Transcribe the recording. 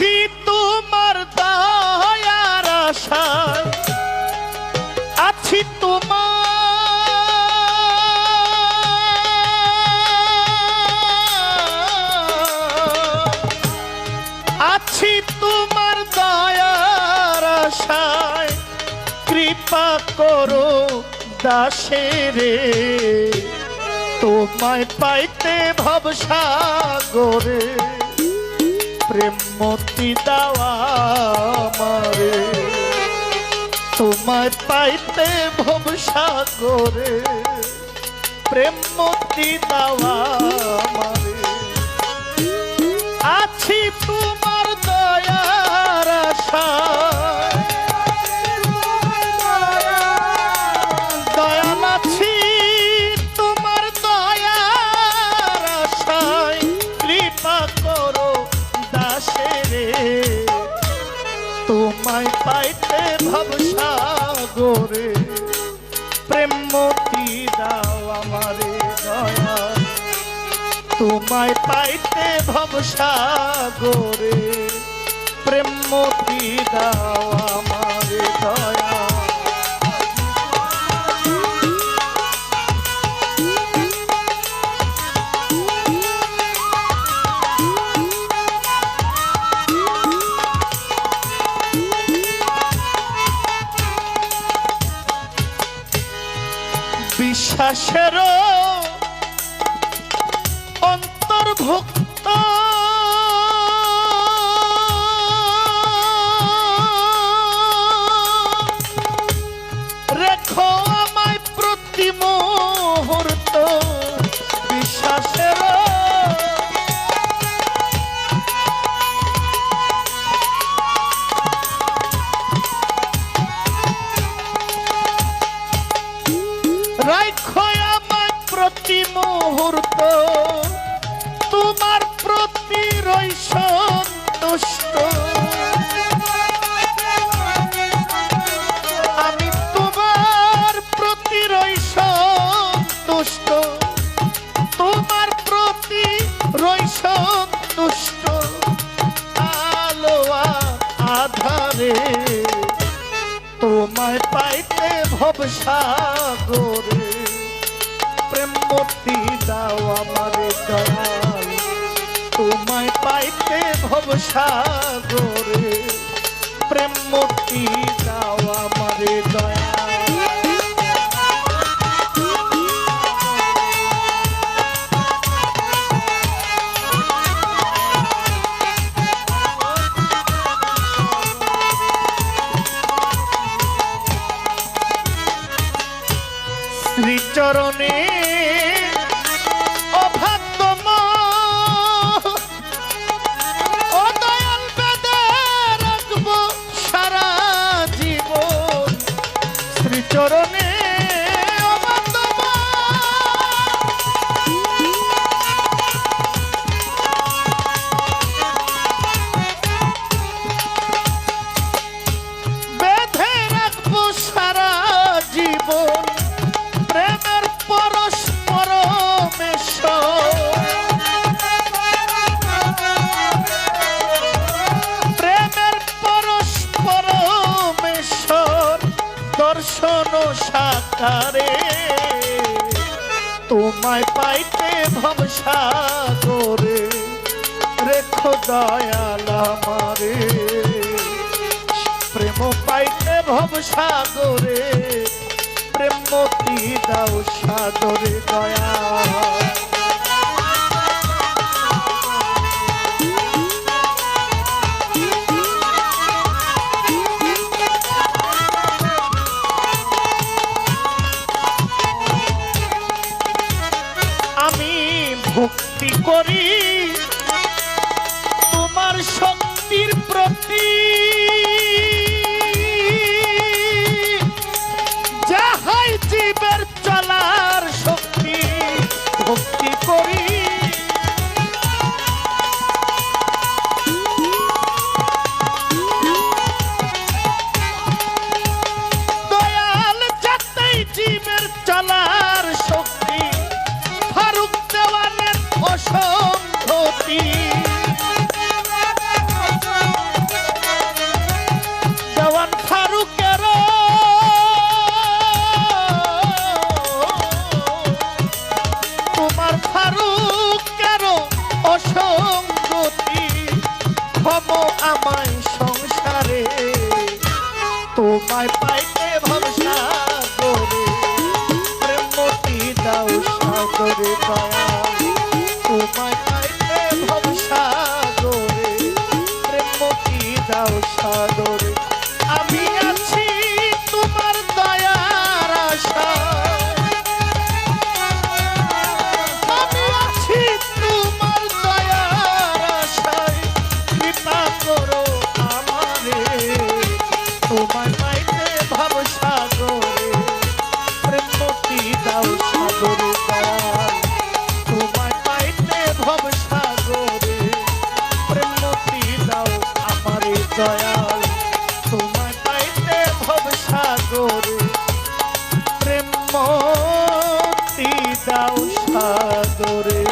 আছি তোমার দয়ার আশায়, আছি তোমার দয়ার আশায়, কৃপা করো দাসেরে, তোমায় পাইতে ভবসাগরে, প্রেম মতি দাওয়া আমারে, তোমায় পাইতে ভবসাগরে, প্রেম মতি দাওয়া আমারে। আছি তোমার দয়ার আশায়, দয়াল আছি তোমার দয়ার আশায়, কৃপা করো দাসেরে, তোমায় পাইতে ভবসাগরে, প্রেম মতি দাও আমারে দয়াল, তোমায় পাইতে ভবসাগরে, প্রেম মতি দাও আমারে দয়াল। বিশ্বাসের অন্তর্ভুক্ত রেখো আমায় প্রতি মুহূর্ত, বিশ্বাসের রাখো আমায় প্রতি মুহূর্ত, তোমার প্রতি রই সন্তুষ্ট, আমি তোমার প্রতি রই সন্তুষ্ট, তোমার প্রতি রই সন্তুষ্ট, আলো আধারে, তোমায় পাইতে ভবসাগরে, প্রেম মতি দাও আমারে দয়াল, তোমায় পাইতে ভবসাগরে, প্রেম মতি দাও আমারে দয়াল। শ্রীচরণে অভাগ্যম ও দয়াল বেদে রাখব সারা জীবন, শ্রীচরণে অভাগ্যম বেঁধে রাখব সারা জীবন, প্রেমের পরস্পর প্রেমের পরস্পর মেশর, দর্শন সাকারে, তোমায় পাইতে ভবসাগরে, রেখো দয়াল আমারে, প্রেম পাইতে ভবসাগরে, প্রেম মতি দাও সাদরে দয়াল। আমি ভক্তি করি তোমার শক্তির প্রতি, যাহাই জীবের চলার শক্তি, ভক্তি করি দয়াল, যাতেই জীবের চলার শক্তি, ফারুক দেওয়ানের অসংখ্যতি, ক্ষম আমায় সংসারে তোমায় পাইতে ভরসা করে প্রেমটি দাও সাগরে দয়াল তোমায় পাইতে ভরসা করে প্রেমটি দাও সাগরে আমি আছি তোমার দয়ার আশায় আমি আছি তোমার দয়ার আশায় কৃপা করো আমারে তোমায় পাইতে ভরসা করে প্রেমটি দাও সাগরে দয়াল তোমায় পাইতে ভরসা করে প্রেমটি দাও আমারে দয়াল তোমায় পাইতে ভরসা করে প্রেমটি দাও সাগরে।